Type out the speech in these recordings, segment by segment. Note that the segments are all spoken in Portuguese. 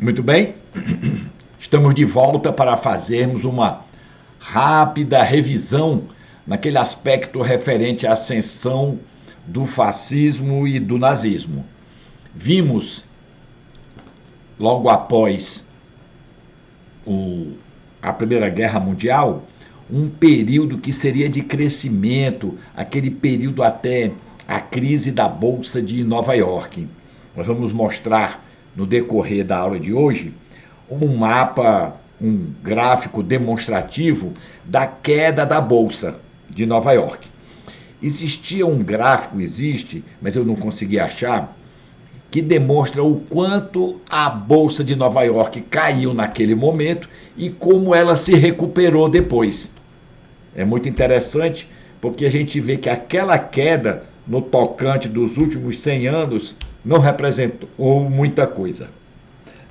Muito bem, estamos de volta para fazermos uma rápida revisão naquele aspecto referente à ascensão do fascismo e do nazismo. Vimos, logo após a Primeira Guerra Mundial, um período que seria de crescimento, aquele período até a crise da Bolsa de Nova York. Nós vamos mostrar no decorrer da aula de hoje um mapa, um gráfico demonstrativo da queda da Bolsa de Nova York. Existia um gráfico, existe, mas eu não consegui achar, que demonstra o quanto a Bolsa de Nova York caiu naquele momento e como ela se recuperou depois. É muito interessante porque a gente vê que aquela queda no tocante dos últimos 100 anos não representou muita coisa.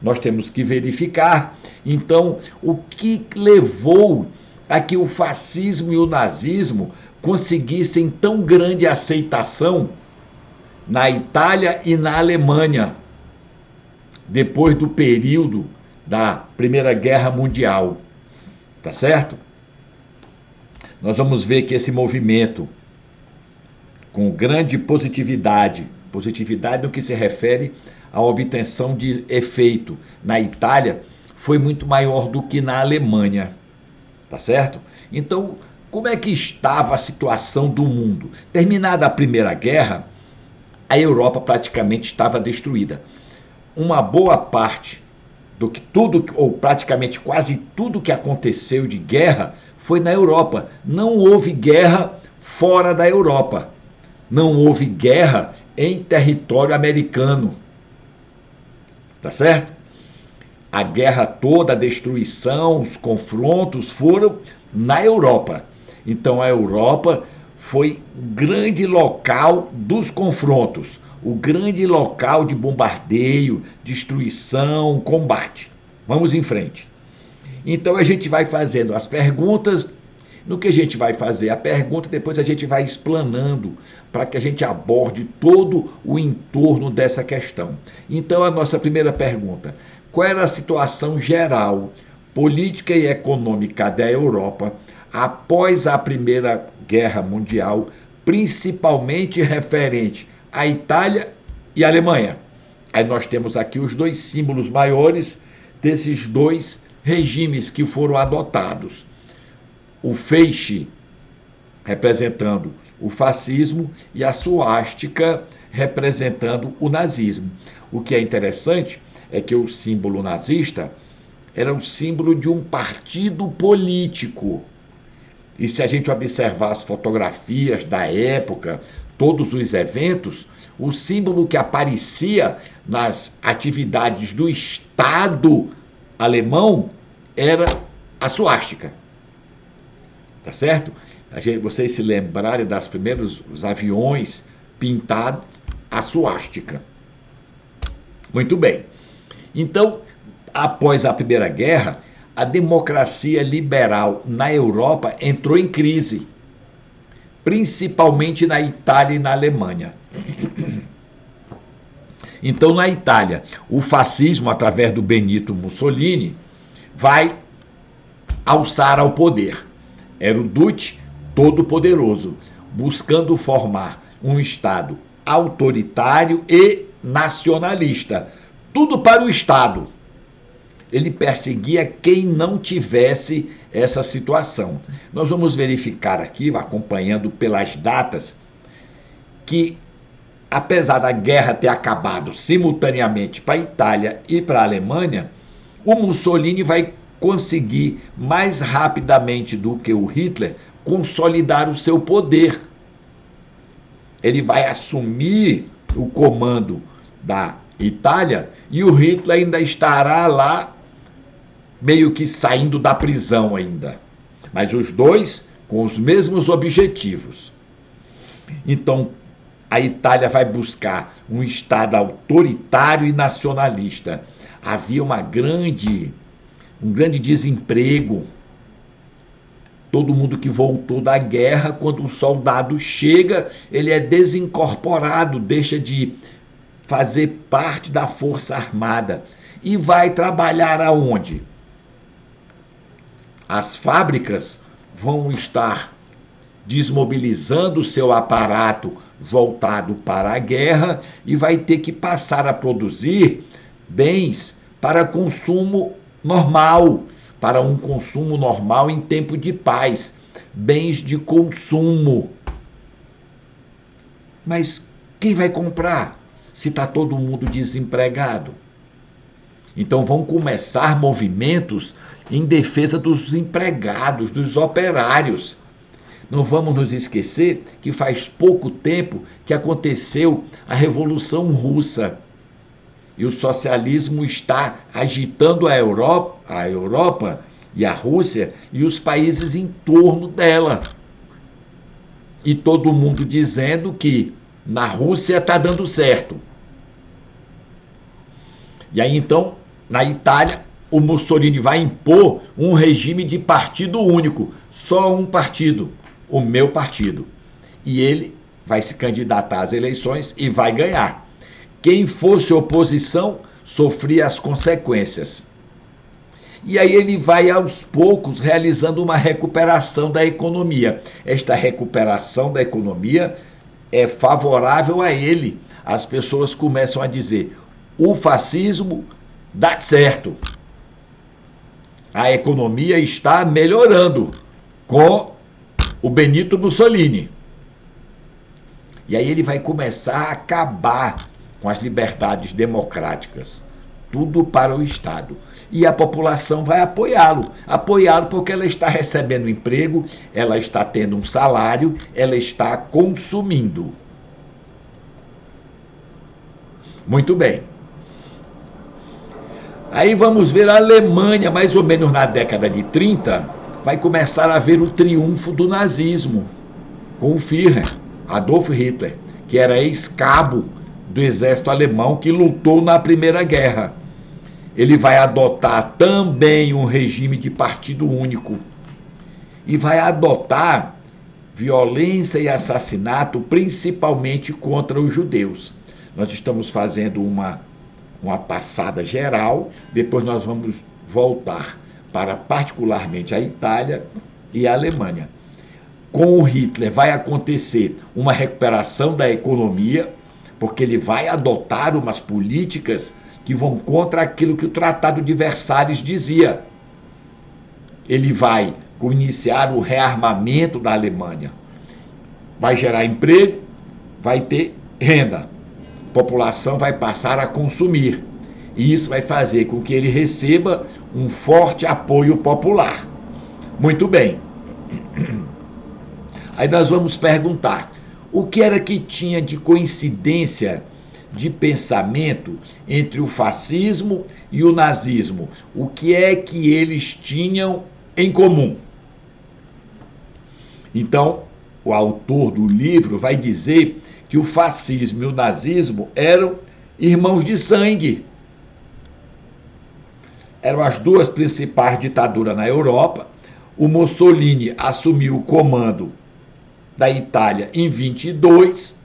Nós temos que verificar, então, o que levou a que o fascismo e o nazismo conseguissem tão grande aceitação na Itália e na Alemanha, depois do período da Primeira Guerra Mundial. Tá certo? Nós vamos ver que esse movimento, com grande positividade no que se refere à obtenção de efeito na Itália, foi muito maior do que na Alemanha. Tá certo? Então, como é que estava a situação do mundo? Terminada a Primeira Guerra, a Europa praticamente estava destruída. Uma boa parte do que tudo, ou praticamente quase tudo que aconteceu de guerra foi na Europa. Não houve guerra fora da Europa. Não houve guerra em território americano. Tá certo? A guerra toda, a destruição, os confrontos foram na Europa. Então a Europa foi o grande local dos confrontos, o grande local de bombardeio, destruição, combate. Vamos em frente. Então a gente vai fazendo as perguntas. No que a gente vai fazer a pergunta, depois a gente vai explanando para que a gente aborde todo o entorno dessa questão. Então a nossa primeira pergunta: qual era a situação geral, política e econômica da Europa após a Primeira Guerra Mundial, principalmente referente à Itália e à Alemanha? Aí nós temos aqui os dois símbolos maiores desses dois regimes que foram adotados. O feixe representando o fascismo e a suástica representando o nazismo. O que é interessante é que o símbolo nazista era o símbolo de um partido político. E se a gente observar as fotografias da época, todos os eventos, o símbolo que aparecia nas atividades do Estado alemão era a suástica. Tá certo? Vocês se lembrarem das primeiros os aviões pintados a suástica. Muito bem. Então, após a Primeira Guerra, a democracia liberal na Europa entrou em crise, principalmente na Itália e na Alemanha. Então, na Itália, o fascismo, através do Benito Mussolini, vai alçar ao poder. Era o Duce todo-poderoso, buscando formar um Estado autoritário e nacionalista. Tudo para o Estado. Ele perseguia quem não tivesse essa situação. Nós vamos verificar aqui, acompanhando pelas datas, que apesar da guerra ter acabado simultaneamente para a Itália e para a Alemanha, o Mussolini vai conseguir mais rapidamente do que o Hitler consolidar o seu poder. Ele vai assumir o comando da Itália e o Hitler ainda estará lá meio que saindo da prisão ainda. Mas os dois com os mesmos objetivos. Então, a Itália vai buscar um Estado autoritário e nacionalista. Havia um grande desemprego. Todo mundo que voltou da guerra, quando um soldado chega, ele é desincorporado, deixa de fazer parte da Força Armada. e vai trabalhar aonde? As fábricas vão estar desmobilizando o seu aparato voltado para a guerra e vai ter que passar a produzir bens para consumo normal, para um consumo normal em tempo de paz, bens de consumo. Mas quem vai comprar se está todo mundo desempregado? Então vão começar movimentos em defesa dos empregados, dos operários. Não vamos nos esquecer que faz pouco tempo que aconteceu a Revolução Russa. E o socialismo está agitando a Europa e a Rússia e os países em torno dela. E todo mundo dizendo que na Rússia está dando certo. E aí então, na Itália, o Mussolini vai impor um regime de partido único, só um partido, o meu partido. E ele vai se candidatar às eleições e vai ganhar. Quem fosse oposição sofria as consequências. E aí ele vai aos poucos realizando uma recuperação da economia. Esta recuperação da economia é favorável a ele. As pessoas começam a dizer: o fascismo dá certo. A economia está melhorando com o Benito Mussolini. E aí ele vai começar a acabar com as liberdades democráticas. Tudo para o Estado. E a população vai apoiá-lo. Apoiá-lo porque ela está recebendo emprego, ela está tendo um salário, ela está consumindo. Muito bem. Aí vamos ver a Alemanha, mais ou menos na década de 30, vai começar a haver o triunfo do nazismo, com o Führer, Adolf Hitler, que era ex-cabo do exército alemão que lutou na Primeira Guerra. Ele vai adotar também um regime de partido único e vai adotar violência e assassinato, principalmente contra os judeus. Nós estamos fazendo uma passada geral, depois nós vamos voltar para particularmente a Itália e a Alemanha. Com o Hitler vai acontecer uma recuperação da economia, porque ele vai adotar umas políticas que vão contra aquilo que o Tratado de Versalhes dizia. Ele vai iniciar o rearmamento da Alemanha. Vai gerar emprego, vai ter renda. A população vai passar a consumir. E isso vai fazer com que ele receba um forte apoio popular. Muito bem. Aí nós vamos perguntar: o que era que tinha de coincidência de pensamento entre o fascismo e o nazismo? O que é que eles tinham em comum? Então, o autor do livro vai dizer que o fascismo e o nazismo eram irmãos de sangue. Eram as duas principais ditaduras na Europa. O Mussolini assumiu o comando da Itália em 22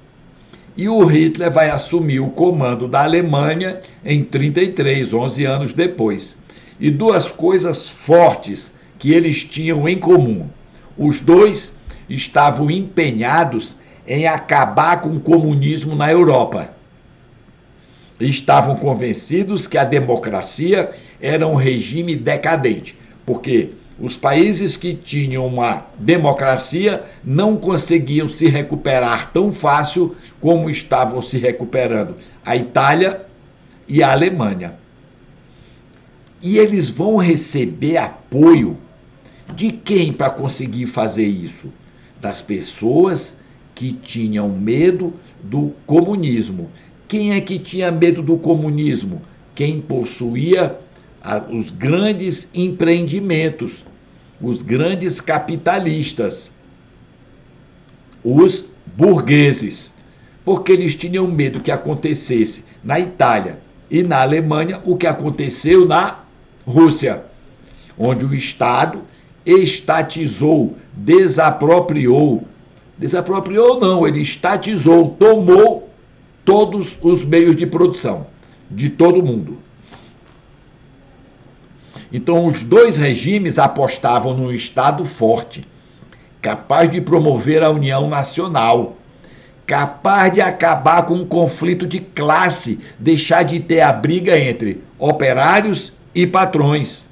e o Hitler vai assumir o comando da Alemanha em 33, 11 anos depois. E duas coisas fortes que eles tinham em comum: os dois estavam empenhados em acabar com o comunismo na Europa. Estavam convencidos que a democracia era um regime decadente, porque os países que tinham uma democracia não conseguiam se recuperar tão fácil como estavam se recuperando a Itália e a Alemanha. E eles vão receber apoio de quem para conseguir fazer isso? Das pessoas que tinham medo do comunismo. Quem é que tinha medo do comunismo? Quem possuía os grandes empreendimentos, os grandes capitalistas, os burgueses, porque eles tinham medo que acontecesse na Itália e na Alemanha o que aconteceu na Rússia, onde o Estado estatizou, desapropriou não, ele estatizou, tomou todos os meios de produção de todo mundo. Então, os dois regimes apostavam num Estado forte, capaz de promover a união nacional, capaz de acabar com um conflito de classe, deixar de ter a briga entre operários e patrões,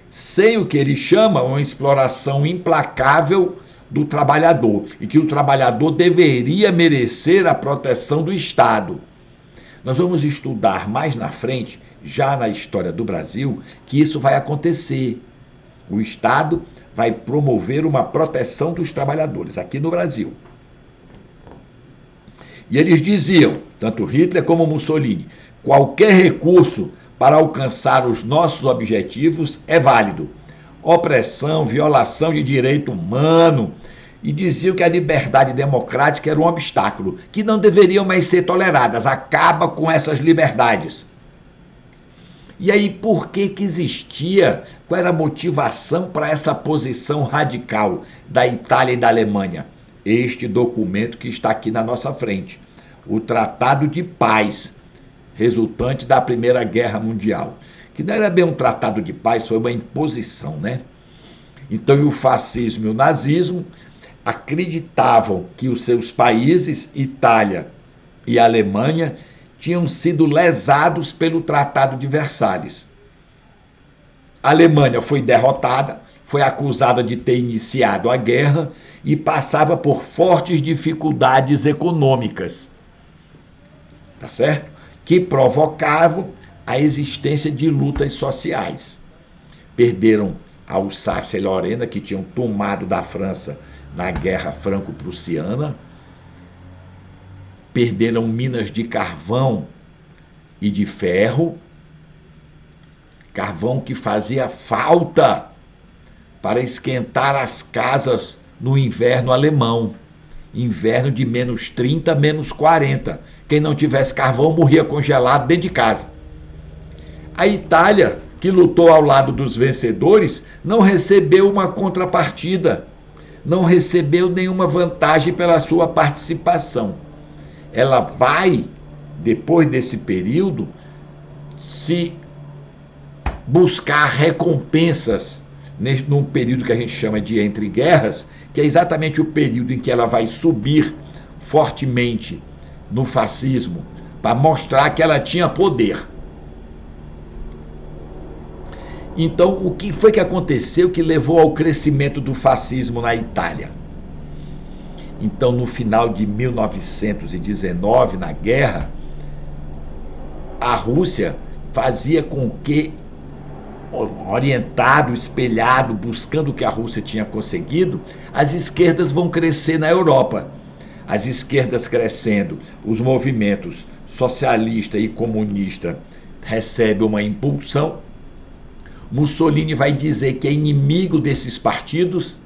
sem o que ele chama uma exploração implacável do trabalhador, e que o trabalhador deveria merecer a proteção do Estado. Nós vamos estudar mais na frente, já na história do Brasil, que isso vai acontecer. O Estado vai promover uma proteção dos trabalhadores aqui no Brasil. E eles diziam, tanto Hitler como Mussolini, qualquer recurso para alcançar os nossos objetivos é válido. Opressão, violação de direito humano, e diziam que a liberdade democrática era um obstáculo, que não deveriam mais ser toleradas. Acaba com essas liberdades. E aí, por que existia? Qual era a motivação para essa posição radical da Itália e da Alemanha? Este documento que está aqui na nossa frente, o Tratado de Paz, resultante da Primeira Guerra Mundial, que não era bem um tratado de paz, foi uma imposição, né? Então, o fascismo e o nazismo acreditavam que os seus países, Itália e Alemanha, tinham sido lesados pelo Tratado de Versalhes. A Alemanha foi derrotada, foi acusada de ter iniciado a guerra e passava por fortes dificuldades econômicas, tá certo? Que provocavam a existência de lutas sociais. Perderam a Alsácia e Lorena, que tinham tomado da França na Guerra Franco-Prussiana, perderam minas de carvão e de ferro, carvão que fazia falta para esquentar as casas no inverno alemão, inverno de menos 30, menos 40. Quem não tivesse carvão morria congelado dentro de casa. A Itália, que lutou ao lado dos vencedores, não recebeu uma contrapartida, não recebeu nenhuma vantagem pela sua participação. Ela vai, depois desse período, se buscar recompensas num período que a gente chama de entre guerras, que é exatamente o período em que ela vai subir fortemente no fascismo, para mostrar que ela tinha poder. Então, o que foi que aconteceu que levou ao crescimento do fascismo na Itália? Então, no final de 1919, na guerra, a Rússia fazia com que, orientado, espelhado, buscando o que a Rússia tinha conseguido, as esquerdas vão crescer na Europa. As esquerdas crescendo, os movimentos socialista e comunista recebem uma impulsão. Mussolini vai dizer que é inimigo desses partidos,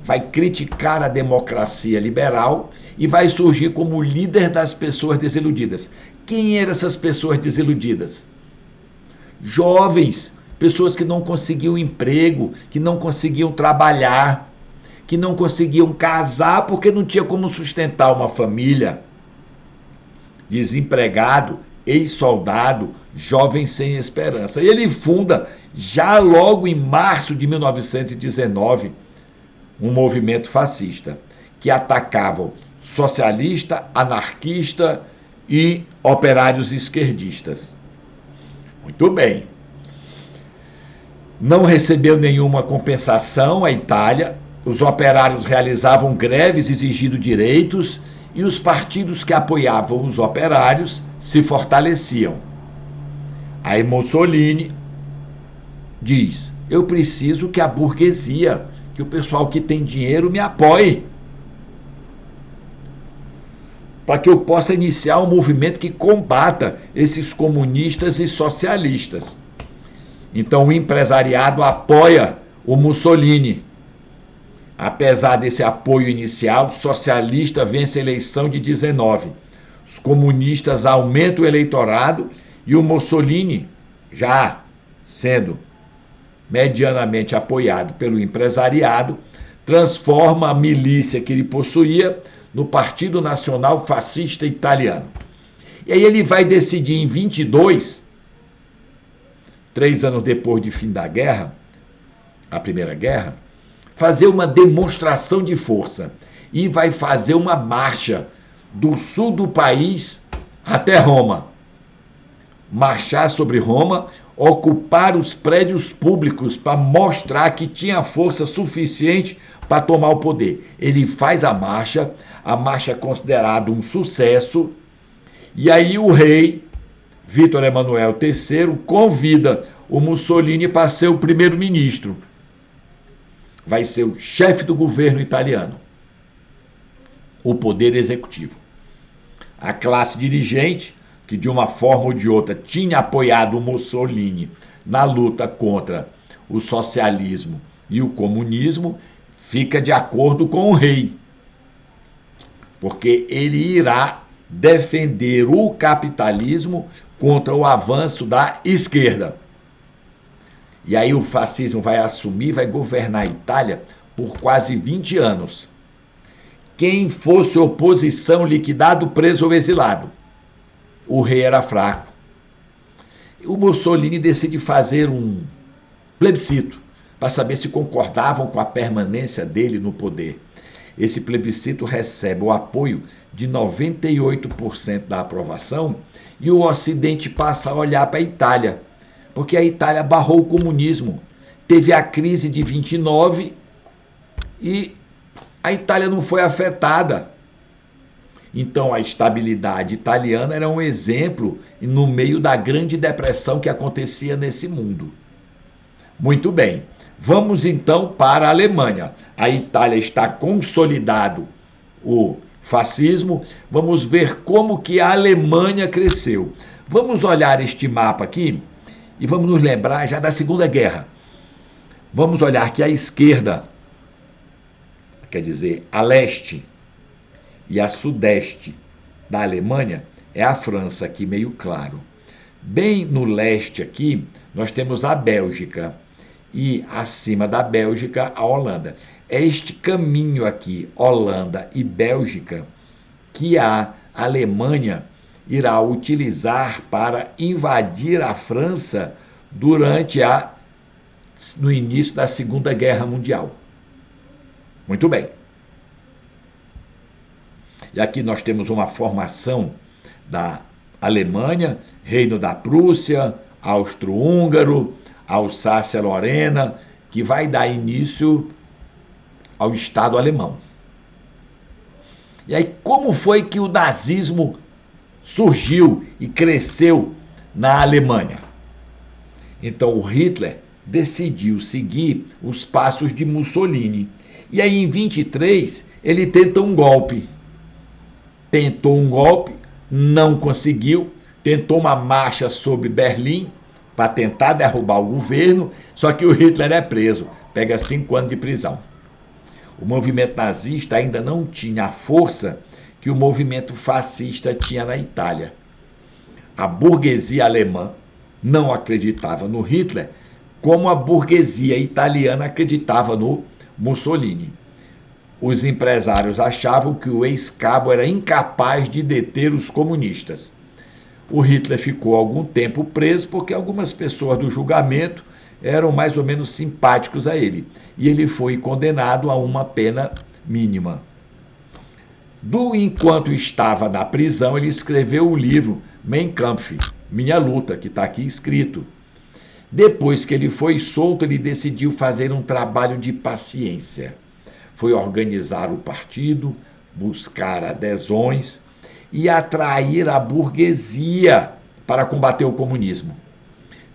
vai criticar a democracia liberal e vai surgir como líder das pessoas desiludidas. Quem eram essas pessoas desiludidas? Jovens, pessoas que não conseguiam emprego, que não conseguiam trabalhar, que não conseguiam casar porque não tinha como sustentar uma família. Desempregado, ex-soldado, jovem sem esperança. E ele funda, já logo em março de 1919, um movimento fascista, que atacava socialista, anarquista e operários esquerdistas. Muito bem. Não recebeu nenhuma compensação a Itália, os operários realizavam greves exigindo direitos e os partidos que apoiavam os operários se fortaleciam. Aí Mussolini diz: eu preciso que a burguesia, que o pessoal que tem dinheiro me apoie, para que eu possa iniciar um movimento que combata esses comunistas e socialistas. Então o empresariado apoia o Mussolini. Apesar desse apoio inicial, o socialista vence a eleição de 19. Os comunistas aumentam o eleitorado e o Mussolini, já sendo medianamente apoiado pelo empresariado, transforma a milícia que ele possuía no Partido Nacional Fascista Italiano. E aí ele vai decidir em 22 3 anos depois de fim da guerra, a Primeira Guerra, fazer uma demonstração de força e vai fazer uma marcha do sul do país até Roma. Marchar sobre Roma, ocupar os prédios públicos para mostrar que tinha força suficiente para tomar o poder. Ele faz a marcha é considerada um sucesso, e aí o rei Vítor Emanuel III convida o Mussolini para ser o primeiro-ministro. Vai ser o chefe do governo italiano, o poder executivo. A classe dirigente, que de uma forma ou de outra tinha apoiado o Mussolini na luta contra o socialismo e o comunismo, fica de acordo com o rei, porque ele irá defender o capitalismo contra o avanço da esquerda. E aí o fascismo vai assumir, vai governar a Itália por quase 20 anos. Quem fosse oposição, liquidado, preso ou exilado. O rei era fraco. O Mussolini decide fazer um plebiscito para saber se concordavam com a permanência dele no poder. Esse plebiscito recebe o apoio de 98% da aprovação e o Ocidente passa a olhar para a Itália, porque a Itália barrou o comunismo. Teve a crise de 29 e a Itália não foi afetada. Então a estabilidade italiana era um exemplo no meio da Grande Depressão que acontecia nesse mundo. Muito bem, vamos então para a Alemanha. A Itália está consolidado o fascismo. Vamos ver como que a Alemanha cresceu. Vamos olhar este mapa aqui e vamos nos lembrar já da Segunda Guerra. Vamos olhar que a esquerda, quer dizer, a leste e a sudeste da Alemanha, é a França, aqui meio claro. Bem no leste aqui, nós temos a Bélgica e acima da Bélgica, a Holanda. É este caminho aqui, Holanda e Bélgica, que a Alemanha irá utilizar para invadir a França no início da Segunda Guerra Mundial. Muito bem. E aqui nós temos uma formação da Alemanha, Reino da Prússia, Austro-Húngaro, Alsácia-Lorena, que vai dar início ao Estado alemão. E aí, como foi que o nazismo surgiu e cresceu na Alemanha? Então, o Hitler decidiu seguir os passos de Mussolini. E aí, em 23, ele tenta um golpe. Tentou um golpe, não conseguiu, tentou uma marcha sobre Berlim para tentar derrubar o governo, só que o Hitler é preso, pega 5 anos de prisão. O movimento nazista ainda não tinha a força que o movimento fascista tinha na Itália. A burguesia alemã não acreditava no Hitler, como a burguesia italiana acreditava no Mussolini. Os empresários achavam que o ex-cabo era incapaz de deter os comunistas. O Hitler ficou algum tempo preso porque algumas pessoas do julgamento eram mais ou menos simpáticos a ele. E ele foi condenado a uma pena mínima. Enquanto estava na prisão, ele escreveu o livro Mein Kampf, Minha Luta, que está aqui escrito. Depois que ele foi solto, ele decidiu fazer um trabalho de paciência. Foi organizar o partido, buscar adesões e atrair a burguesia para combater o comunismo.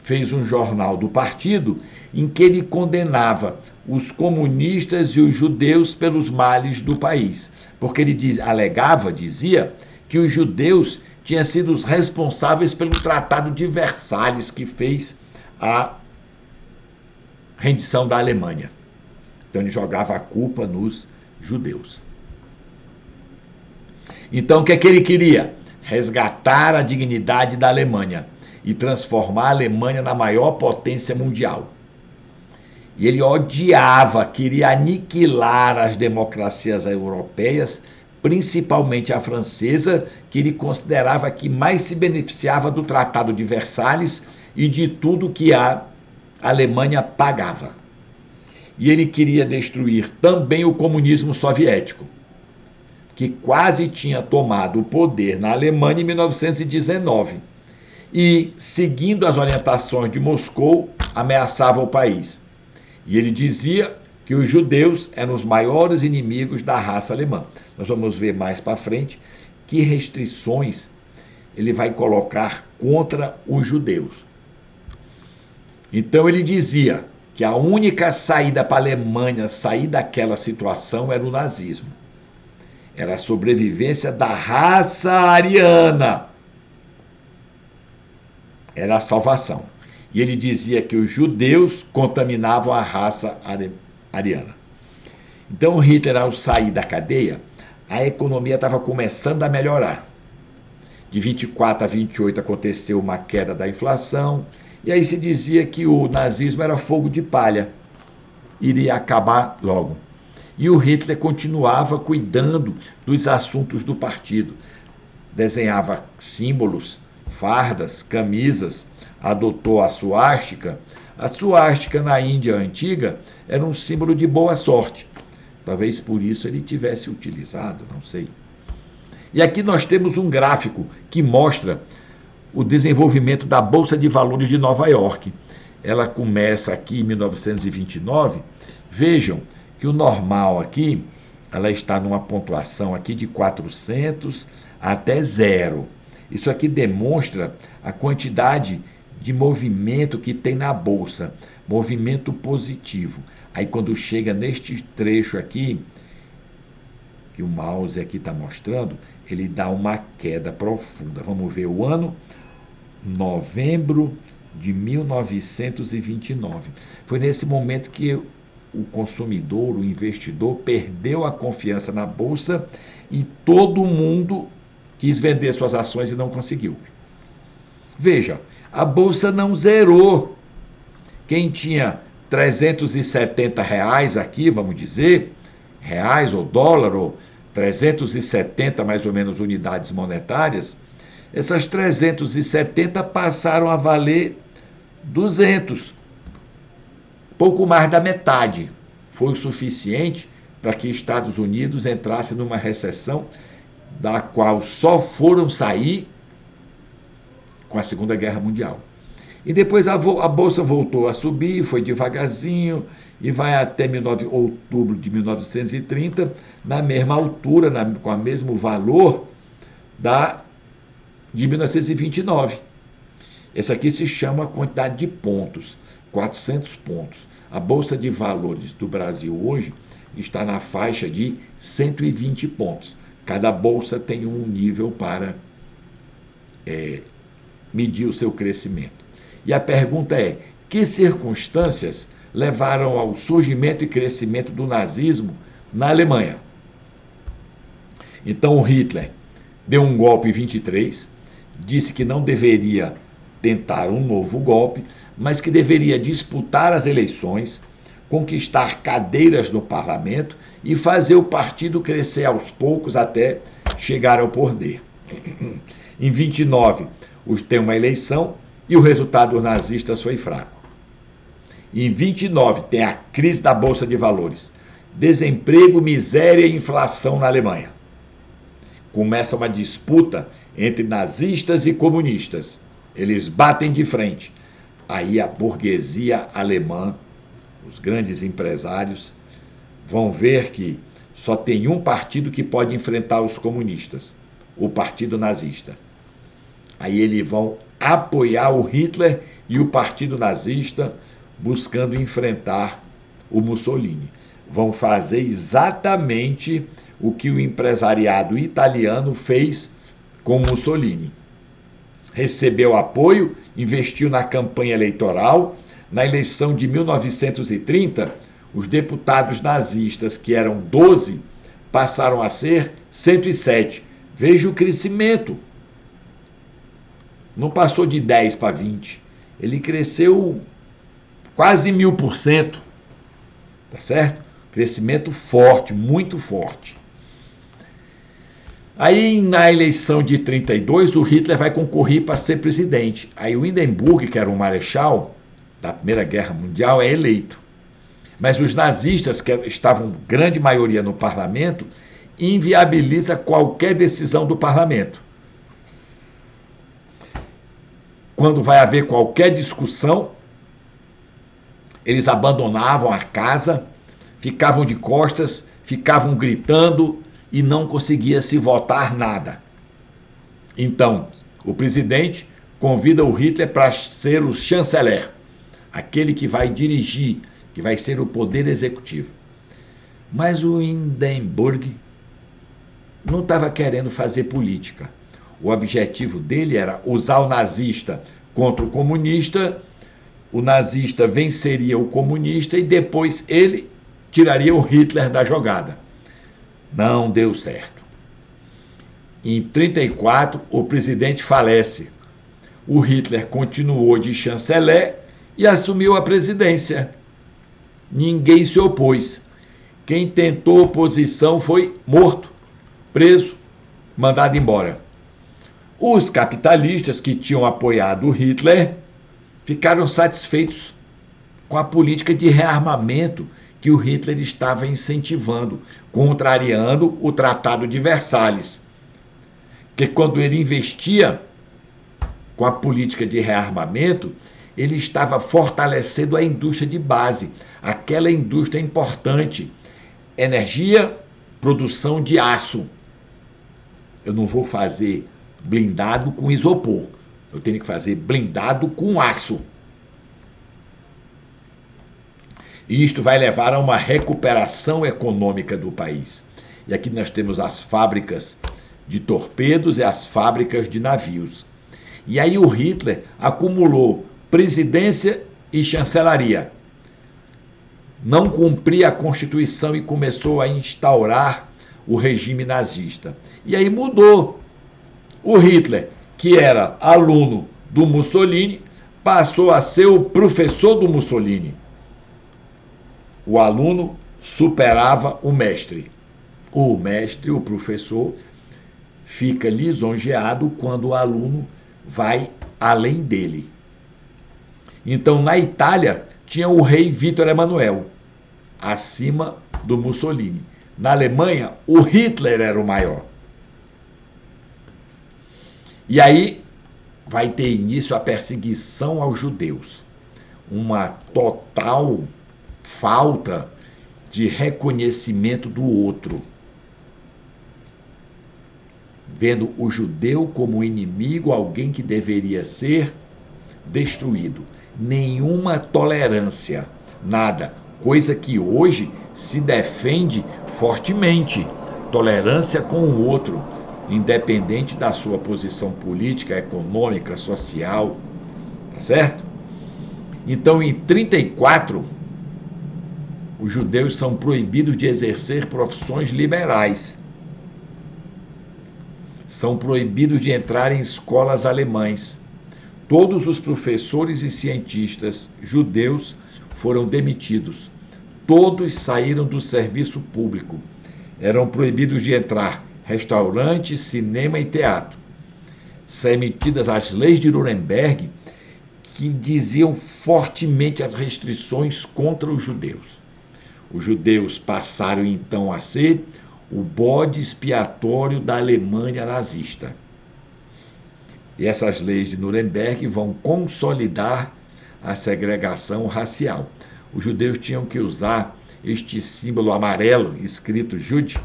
Fez um jornal do partido em que ele condenava os comunistas e os judeus pelos males do país, porque ele dizia que os judeus tinham sido os responsáveis pelo Tratado de Versalhes, que fez a rendição da Alemanha. Então ele jogava a culpa nos judeus. Então o que é que ele queria? Resgatar a dignidade da Alemanha e transformar a Alemanha na maior potência mundial. E ele odiava, queria aniquilar as democracias europeias principalmente a francesa, que ele considerava que mais se beneficiava do Tratado de Versalhes e de tudo que a Alemanha pagava. E ele queria destruir também o comunismo soviético, que quase tinha tomado o poder na Alemanha em 1919. E, seguindo as orientações de Moscou, ameaçava o país. E ele dizia que os judeus eram os maiores inimigos da raça alemã. Nós vamos ver mais para frente que restrições ele vai colocar contra os judeus. Então ele dizia que a única saída para a Alemanha sair daquela situação era o nazismo. Era a sobrevivência da raça ariana. Era a salvação. E ele dizia que os judeus contaminavam a raça ariana. Então Hitler, ao sair da cadeia, a economia estava começando a melhorar. De 24 a 28 aconteceu uma queda da inflação, e aí se dizia que o nazismo era fogo de palha, iria acabar logo. E o Hitler continuava cuidando dos assuntos do partido. Desenhava símbolos, fardas, camisas, adotou a suástica. A suástica na Índia antiga era um símbolo de boa sorte. Talvez por isso ele tivesse utilizado, não sei. E aqui nós temos um gráfico que mostra o desenvolvimento da Bolsa de Valores de Nova York. Ela começa aqui em 1929. Vejam que o normal aqui, ela está numa pontuação aqui de 400 até 0. Isso aqui demonstra a quantidade de movimento que tem na Bolsa, movimento positivo. Aí quando chega neste trecho aqui, que o mouse aqui está mostrando, ele dá uma queda profunda. Vamos ver o ano, novembro de 1929. Foi nesse momento que o consumidor, o investidor, perdeu a confiança na Bolsa e todo mundo quis vender suas ações e não conseguiu. Veja, a Bolsa não zerou. Quem tinha R$370 aqui, vamos dizer, reais ou dólar, ou 370 mais ou menos unidades monetárias, essas 370 passaram a valer 200. Pouco mais da metade. Foi o suficiente para que Estados Unidos entrasse numa recessão da qual só foram sair com a Segunda Guerra Mundial. E depois a Bolsa voltou a subir, foi devagarzinho, e vai até outubro de 1930, na mesma altura, com o mesmo valor de 1929. Essa aqui se chama a quantidade de pontos, 400 pontos. A Bolsa de Valores do Brasil hoje está na faixa de 120 pontos. Cada bolsa tem um nível para medir o seu crescimento. E a pergunta é: que circunstâncias levaram ao surgimento e crescimento do nazismo na Alemanha? Então o Hitler deu um golpe em 23, disse que não deveria tentar um novo golpe, mas que deveria disputar as eleições, conquistar cadeiras no parlamento e fazer o partido crescer aos poucos até chegar ao poder. Em 29, tem uma eleição e o resultado dos nazistas foi fraco. Em 29, tem a crise da Bolsa de Valores. Desemprego, miséria e inflação na Alemanha. Começa uma disputa entre nazistas e comunistas. Eles batem de frente. Aí a burguesia alemã, os grandes empresários, vão ver que só tem um partido que pode enfrentar os comunistas, o Partido Nazista. Aí eles vão apoiar o Hitler e o Partido Nazista, buscando enfrentar o Mussolini. Vão fazer exatamente o que o empresariado italiano fez com Mussolini. Recebeu apoio, investiu na campanha eleitoral. Na eleição de 1930, os deputados nazistas, que eram 12, passaram a ser 107. Veja o crescimento. Não passou de 10 para 20. Ele cresceu quase 1000%. Tá certo? Crescimento forte, muito forte. Aí, na eleição de 32, o Hitler vai concorrer para ser presidente. Aí o Hindenburg, que era um marechal da Primeira Guerra Mundial, é eleito. Mas os nazistas, que estavam grande maioria no parlamento, inviabiliza qualquer decisão do parlamento. Quando vai haver qualquer discussão, eles abandonavam a casa, ficavam de costas, ficavam gritando e não conseguia se votar nada. Então, o presidente convida o Hitler para ser o chanceler, aquele que vai dirigir, que vai ser o poder executivo. Mas o Hindenburg não estava querendo fazer política. O objetivo dele era usar o nazista contra o comunista venceria o comunista e depois ele tiraria o Hitler da jogada. Não deu certo. Em 1934, o presidente falece. O Hitler continuou de chanceler e assumiu a presidência. Ninguém se opôs. Quem tentou oposição foi morto, preso, mandado embora. Os capitalistas que tinham apoiado Hitler ficaram satisfeitos com a política de rearmamento que o Hitler estava incentivando, contrariando o Tratado de Versalhes. Que quando ele investia com a política de rearmamento, ele estava fortalecendo a indústria de base, aquela indústria importante, energia, produção de aço. Eu não vou fazer blindado com isopor, eu tenho que fazer blindado com aço. E isto vai levar a uma recuperação econômica do país. E aqui nós temos as fábricas de torpedos e as fábricas de navios. E aí o Hitler acumulou presidência e chancelaria. Não cumpria a Constituição e começou a instaurar o regime nazista. E aí mudou. O Hitler, que era aluno do Mussolini, passou a ser o professor do Mussolini. O aluno superava o mestre. O mestre, o professor, fica lisonjeado quando o aluno vai além dele. Então, na Itália, tinha o rei Vítor Emanuel, acima do Mussolini. Na Alemanha, o Hitler era o maior. E aí vai ter início a perseguição aos judeus. Uma total falta de reconhecimento do outro. Vendo o judeu como inimigo, alguém que deveria ser destruído. Nenhuma tolerância, nada. Coisa que hoje se defende fortemente. Tolerância com o outro, independente da sua posição política, econômica, social. Tá certo? Então, em 1934, os judeus são proibidos de exercer profissões liberais. São proibidos de entrar em escolas alemãs. Todos os professores e cientistas judeus foram demitidos. Todos saíram do serviço público. Eram proibidos de entrar restaurante, cinema e teatro. São emitidas as leis de Nuremberg, que diziam fortemente as restrições contra os judeus. Os judeus passaram então a ser o bode expiatório da Alemanha nazista. E essas leis de Nuremberg vão consolidar a segregação racial. Os judeus tinham que usar este símbolo amarelo, escrito Jude,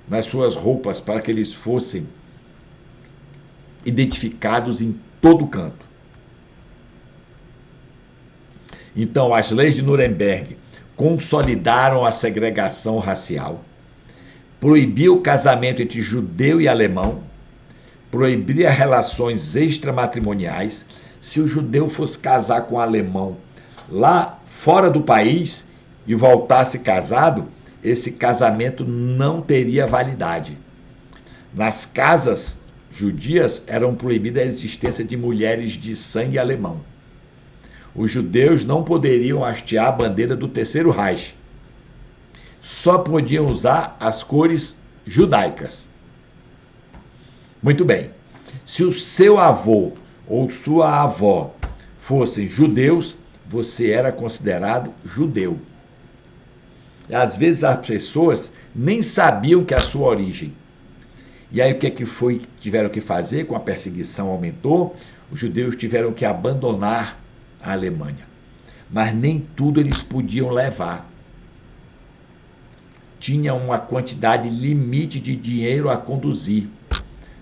nas suas roupas, para que eles fossem identificados em todo canto. Então, as leis de Nuremberg consolidaram a segregação racial, proibiu o casamento entre judeu e alemão, proibia relações extramatrimoniais. Se o judeu fosse casar com um alemão lá fora do país e voltasse casado, esse casamento não teria validade. Nas casas judias eram proibida a existência de mulheres de sangue alemão. Os judeus não poderiam hastear a bandeira do Terceiro Reich. Só podiam usar as cores judaicas. Muito bem. Se o seu avô ou sua avó fossem judeus, você era considerado judeu. Às vezes as pessoas nem sabiam que a sua origem. E aí o que foi que tiveram que fazer? Com a perseguição aumentou, os judeus tiveram que abandonar a Alemanha. Mas nem tudo eles podiam levar. Tinha uma quantidade limite de dinheiro a conduzir.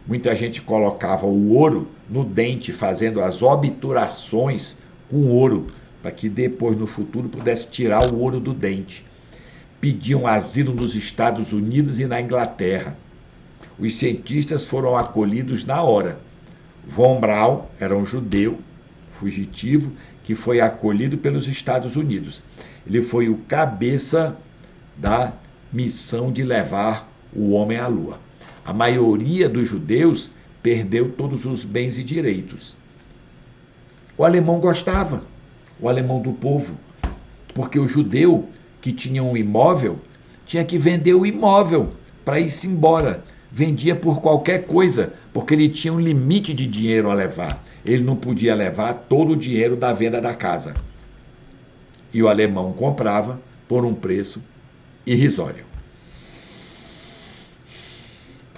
Muita gente colocava o ouro no dente, fazendo as obturações com ouro, para que depois, no futuro, pudesse tirar o ouro do dente. Pediam asilo nos Estados Unidos e na Inglaterra. Os cientistas foram acolhidos na hora. Von Braun era um judeu fugitivo que foi acolhido pelos Estados Unidos. Ele foi o cabeça da missão de levar o homem à Lua. A maioria dos judeus perdeu todos os bens e direitos. O alemão gostava, o alemão do povo, porque o judeu que tinha um imóvel tinha que vender o imóvel para ir-se embora. Vendia por qualquer coisa, porque ele tinha um limite de dinheiro a levar. Ele não podia levar todo o dinheiro da venda da casa. E o alemão comprava por um preço irrisório.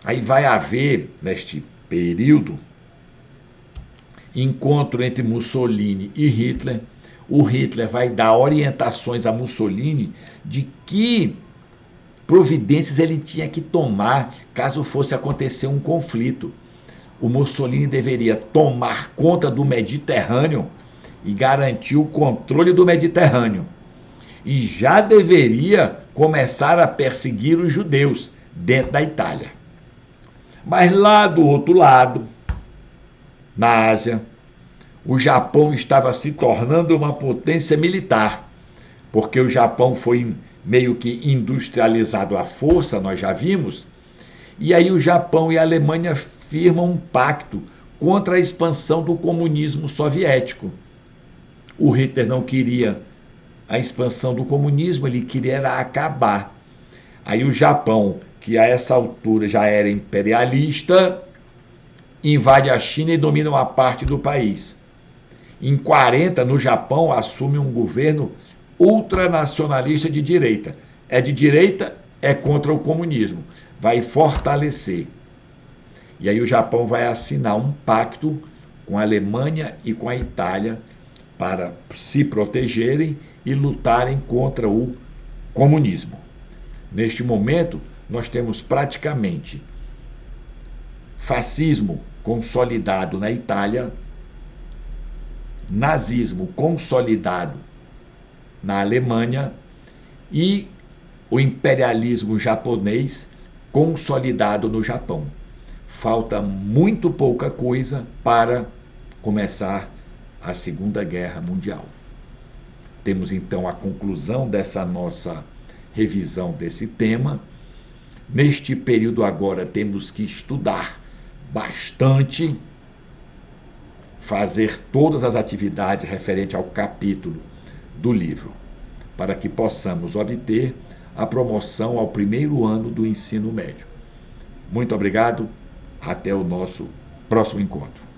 Aí vai haver, neste período, encontro entre Mussolini e Hitler. O Hitler vai dar orientações a Mussolini de que providências ele tinha que tomar caso fosse acontecer um conflito. O Mussolini deveria tomar conta do Mediterrâneo e garantir o controle do Mediterrâneo. E já deveria começar a perseguir os judeus dentro da Itália. Mas lá do outro lado, na Ásia, o Japão estava se tornando uma potência militar, porque o Japão foi meio que industrializado à força, nós já vimos, e aí o Japão e a Alemanha firmam um pacto contra a expansão do comunismo soviético. O Hitler não queria a expansão do comunismo, ele queria acabar. Aí o Japão, que a essa altura já era imperialista, invade a China e domina uma parte do país. Em 40, no Japão, assume um governo ultranacionalista de direita. É de direita, é contra o comunismo. Vai fortalecer. E aí o Japão vai assinar um pacto com a Alemanha e com a Itália para se protegerem e lutarem contra o comunismo. Neste momento, nós temos praticamente fascismo consolidado na Itália, nazismo consolidado na Alemanha e o imperialismo japonês consolidado no Japão. Falta muito pouca coisa para começar a Segunda Guerra Mundial. Temos então a conclusão dessa nossa revisão desse tema. Neste período agora temos que estudar bastante, fazer todas as atividades referentes ao capítulo do livro, para que possamos obter a promoção ao primeiro ano do ensino médio. Muito obrigado, até o nosso próximo encontro.